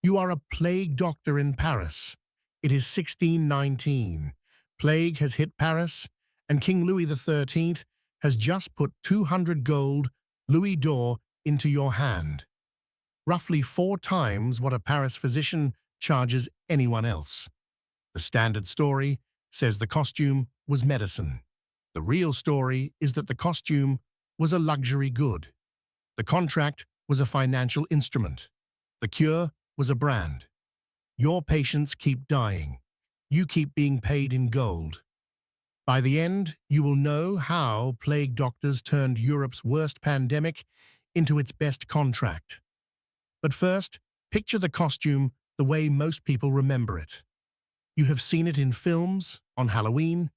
You are a plague doctor in Paris. It is 1619. Plague has hit Paris, and King Louis XIII has just put 200 gold louis d'or into your hand, roughly 4 times what a Paris physician charges anyone else. The standard story says the costume was medicine. The real story is that the costume was a luxury good. The contract was a financial instrument. The cure was a brand. Your patients keep dying. You keep being paid in gold. By the end, you will know how plague doctors turned Europe's worst pandemic into its best contract. But first, picture the costume the way most people remember it. You have seen it in films, on Halloween,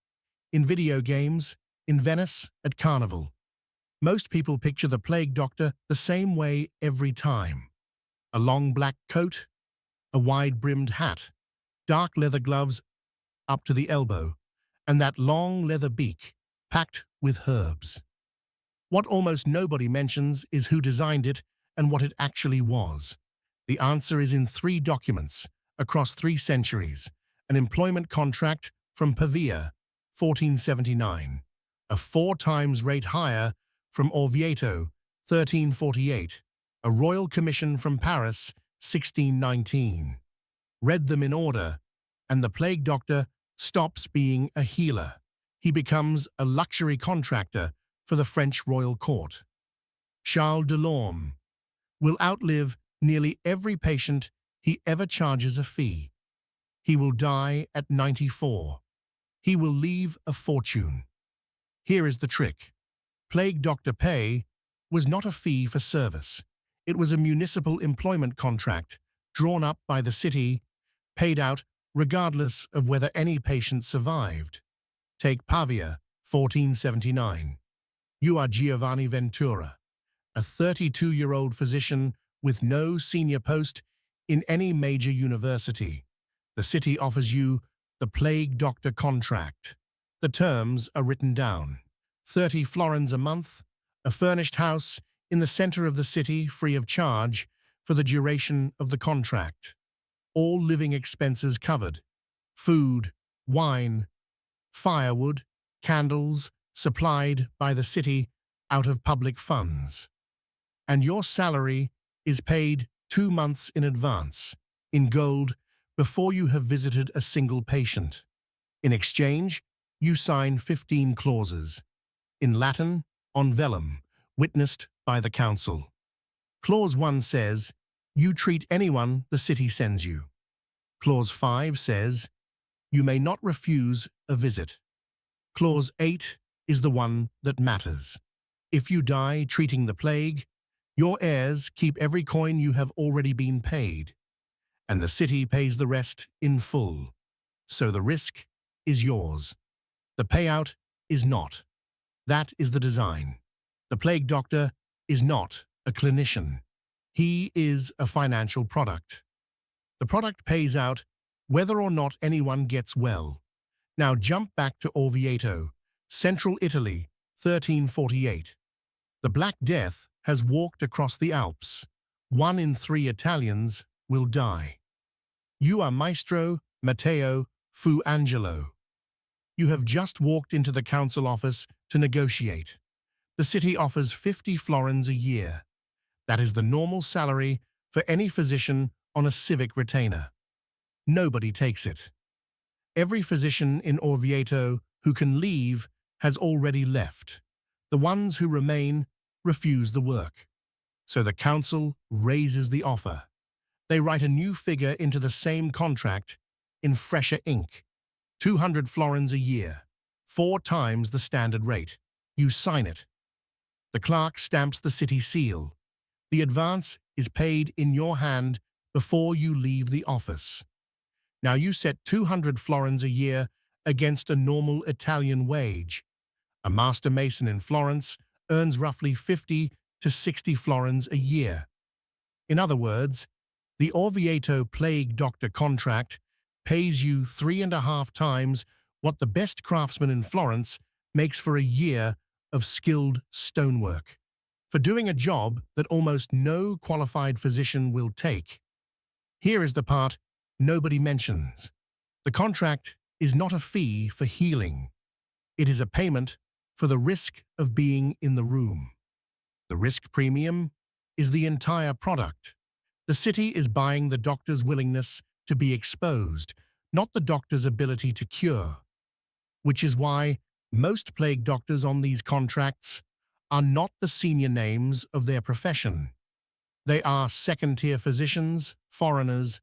in video games, in Venice, at Carnival. Most people picture the plague doctor the same way every time. A long black coat, a wide-brimmed hat, dark leather gloves up to the elbow, and that long leather beak packed with herbs. What almost nobody mentions is who designed it and what it actually was. The answer is in 3 documents across 3 centuries: an employment contract from Pavia, 1479, a 4 times rate higher from Orvieto, 1348, a royal commission from Paris, 1619. Read them in order, and the plague doctor stops being a healer. He becomes a luxury contractor for the French royal court. Charles de Lorme will outlive nearly every patient he ever charges a fee. He will die at 94. He will leave a fortune. Here is the trick. Plague doctor pay was not a fee for service. It was a municipal employment contract drawn up by the city, paid out regardless of whether any patient survived. Take Pavia, 1479. You are Giovanni Ventura, a 32-year-old physician with no senior post in any major university. The city offers you the plague doctor contract. The terms are written down. 30 florins a month, a furnished house in the center of the city free of charge for the duration of the contract. All living expenses covered. Food, wine, firewood, candles supplied by the city out of public funds. And your salary is paid 2 months in advance, in gold, before you have visited a single patient. In exchange, you sign 15 clauses. In Latin, on vellum, witnessed by the council. Clause 1 says, you treat anyone the city sends you. Clause 5 says, you may not refuse a visit. Clause 8 is the one that matters. If you die treating the plague, your heirs keep every coin you have already been paid, and the city pays the rest in full. So the risk is yours. The payout is not. That is the design. The plague doctor is not a clinician. He is a financial product. The product pays out whether or not anyone gets well. Now jump back to Orvieto, central Italy, 1348. The Black Death has walked across the Alps. 1 in 3 Italians will die. You are Maestro Matteo Fu Angelo. You have just walked into the council office to negotiate. The city offers 50 florins a year. That is the normal salary for any physician on a civic retainer. Nobody takes it. Every physician in Orvieto who can leave has already left. The ones who remain refuse the work. So the council raises the offer. They write a new figure into the same contract in fresher ink. 200 florins a year, 4 times the standard rate. You sign it. The clerk stamps the city seal. The advance is paid in your hand before you leave the office. Now you set 200 florins a year against a normal Italian wage. A master mason in Florence earns roughly 50 to 60 florins a year. In other words, the Orvieto plague doctor contract pays you 3.5 times what the best craftsman in Florence makes for a year of skilled stonework, for doing a job that almost no qualified physician will take. Here is the part nobody mentions. The contract is not a fee for healing. It is a payment for the risk of being in the room. The risk premium is the entire product. The city is buying the doctor's willingness to be exposed, not the doctor's ability to cure, which is why most plague doctors on these contracts are not the senior names of their profession. They are second-tier physicians, foreigners,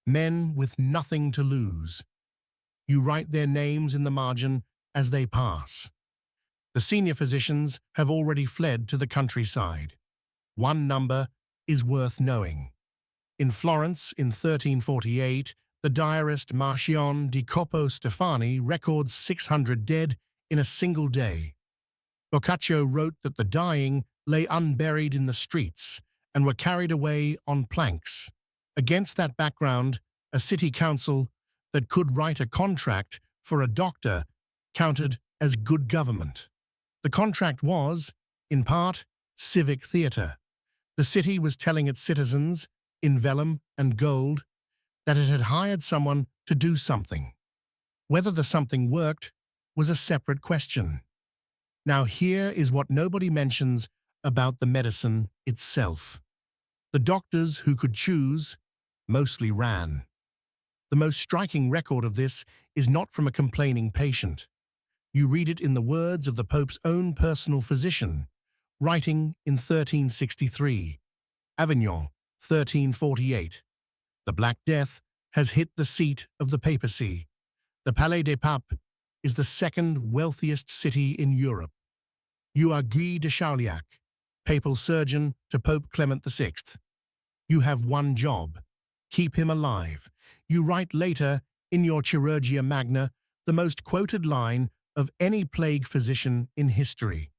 men with nothing to lose. You write their names in the margin as they pass. The senior physicians have already fled to the countryside. One number is worth knowing. In Florence in 1348, the diarist Marcion di Coppo Stefani records 600 dead in a single day. Boccaccio wrote that the dying lay unburied in the streets and were carried away on planks. Against that background, a city council that could write a contract for a doctor counted as good government. The contract was, in part, civic theatre. The city was telling its citizens, in vellum and gold, that it had hired someone to do something. Whether the something worked was a separate question. Now here is what nobody mentions about the medicine itself. The doctors who could choose mostly ran. The most striking record of this is not from a complaining patient. You read it in the words of the Pope's own personal physician, writing in 1363, Avignon, 1348. The Black Death has hit the seat of the papacy. The Palais des Papes is the second wealthiest city in Europe. You are Guy de Chauliac, papal surgeon to Pope Clement VI. You have one job: keep him alive. You write later in your Chirurgia Magna the most quoted line of any plague physician in history.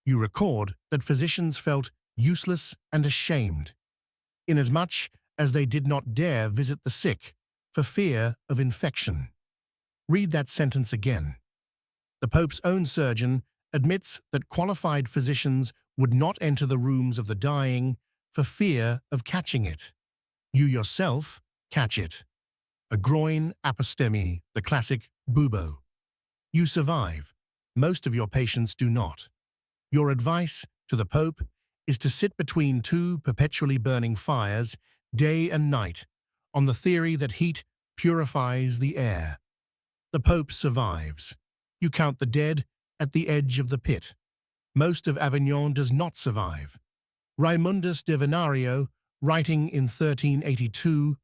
You record that physicians felt useless and ashamed, inasmuch as they did not dare visit the sick for fear of infection. Read that sentence again. The Pope's own surgeon admits that qualified physicians would not enter the rooms of the dying for fear of catching it. You yourself catch it. A groin apostemi, the classic bubo. You survive. Most of your patients do not. Your advice to the Pope is to sit between two perpetually burning fires, day and night, on the theory that heat purifies the air. The Pope survives. You count the dead at the edge of the pit. Most of Avignon does not survive. Raimundus de Venario, writing in 1382,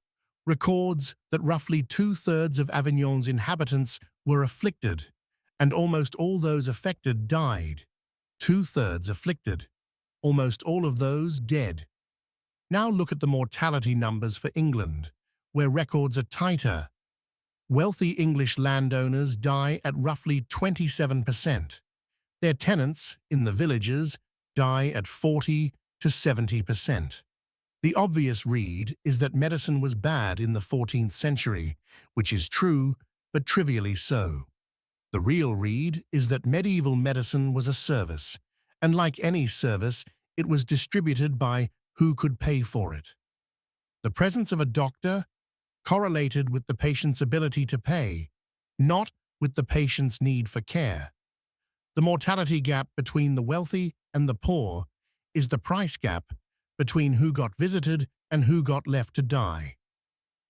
records that roughly 2/3 of Avignon's inhabitants were afflicted, and almost all those affected died. 2/3 afflicted, almost all of those dead. Now look at the mortality numbers for England, where records are tighter. Wealthy English landowners die at roughly 27%. Their tenants in the villages die at 40 to 70%. The obvious read is that medicine was bad in the 14th century, which is true, but trivially so. The real read is that medieval medicine was a service, and like any service, it was distributed by who could pay for it. The presence of a doctor correlated with the patient's ability to pay, not with the patient's need for care. The mortality gap between the wealthy and the poor is the price gap between who got visited and who got left to die.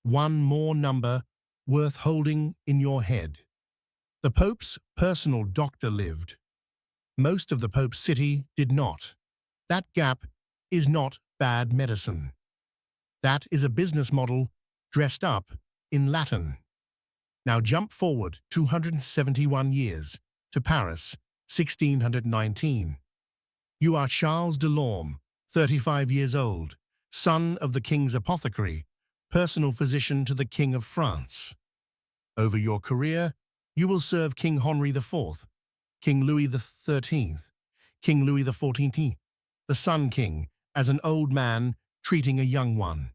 One more number worth holding in your head. The Pope's personal doctor lived. Most of the Pope's city did not. That gap is not bad medicine. That is a business model dressed up in Latin. Now jump forward 271 years to Paris, 1619. You are Charles de Lorme, 35 years old, son of the king's apothecary, personal physician to the King of France. Over your career, you will serve King Henri IV, King Louis XIII, King Louis XIV, the Sun King, as an old man treating a young one,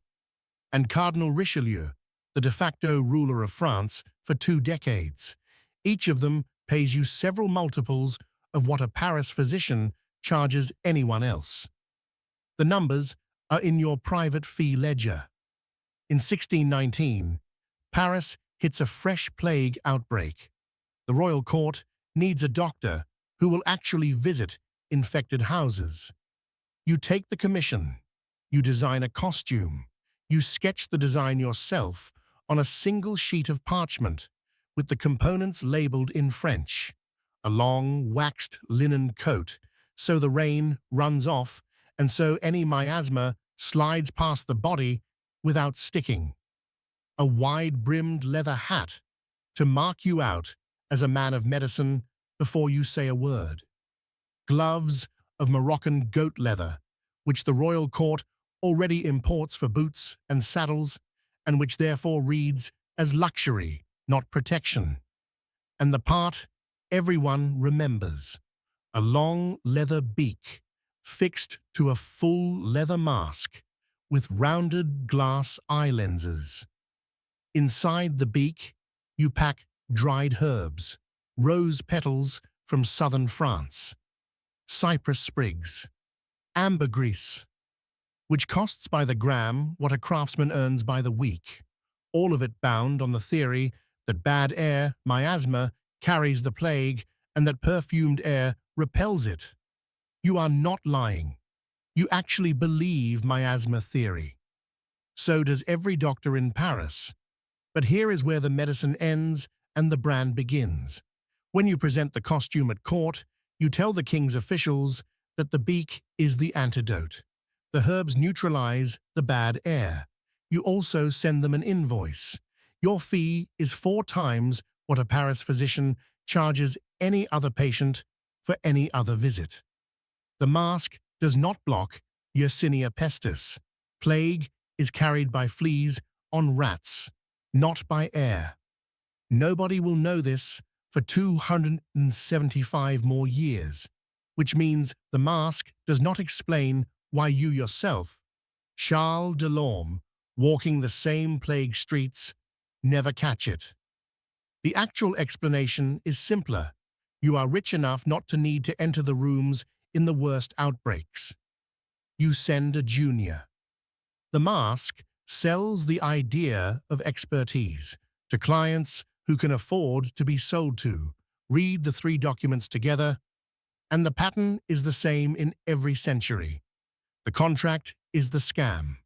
and Cardinal Richelieu, the de facto ruler of France for 2 decades. Each of them pays you several multiples of what a Paris physician charges anyone else. The numbers are in your private fee ledger. In 1619, Paris hits a fresh plague outbreak. The royal court needs a doctor who will actually visit infected houses. You take the commission. You design a costume. You sketch the design yourself on a single sheet of parchment with the components labeled in French. A long, waxed linen coat, so the rain runs off and so any miasma slides past the body without sticking. A wide-brimmed leather hat to mark you out as a man of medicine before you say a word. Gloves of Moroccan goat leather, which the royal court already imports for boots and saddles, and which therefore reads as luxury, not protection. And the part everyone remembers, a long leather beak fixed to a full leather mask with rounded glass eye lenses. Inside the beak, you pack dried herbs, rose petals from southern France, cypress sprigs, ambergris, which costs by the gram what a craftsman earns by the week, all of it bound on the theory that bad air, miasma, carries the plague and that perfumed air repels it. You are not lying. You actually believe miasma theory. So does every doctor in Paris. But here is where the medicine ends and the brand begins. When you present the costume at court, you tell the king's officials that the beak is the antidote. The herbs neutralize the bad air. You also send them an invoice. Your fee is 4 times what a Paris physician charges any other patient for any other visit. The mask does not block Yersinia pestis. Plague is carried by fleas on rats, not by air. Nobody will know this for 275 more years, which means the mask does not explain why you yourself, Charles de Lorme, walking the same plague streets, never catch it. The actual explanation is simpler. You are rich enough not to need to enter the rooms in the worst outbreaks. You send a junior. The mask sells the idea of expertise to clients who can afford to be sold to. Read the 3 documents together, and the pattern is the same in every century. The contract is the scam.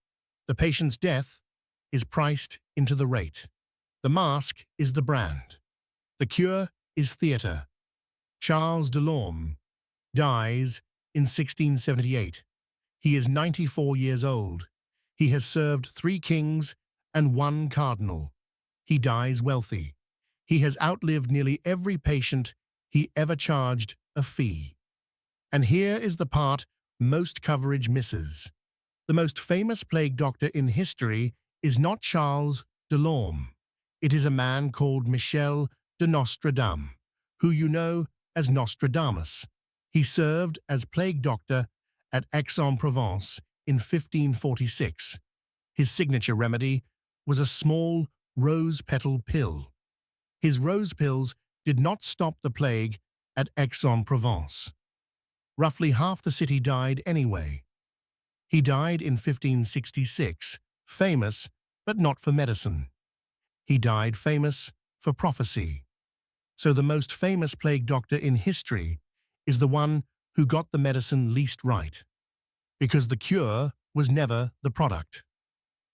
The patient's death is priced into the rate. The mask is the brand. The cure is theatre. Charles de Lorme dies in 1678. He is 94 years old. He has served 3 kings and 1 cardinal. He dies wealthy. He has outlived nearly every patient he ever charged a fee. And here is the part most coverage misses. The most famous plague doctor in history is not Charles de Lorme. It is a man called Michel de Nostradam, who you know as Nostradamus. He served as plague doctor at Aix-en-Provence in 1546. His signature remedy was a small rose petal pill. His rose pills did not stop the plague at Aix-en-Provence. Roughly half the city died anyway. He died in 1566, famous, but not for medicine. He died famous for prophecy. So the most famous plague doctor in history is the one who got the medicine least right, because the cure was never the product.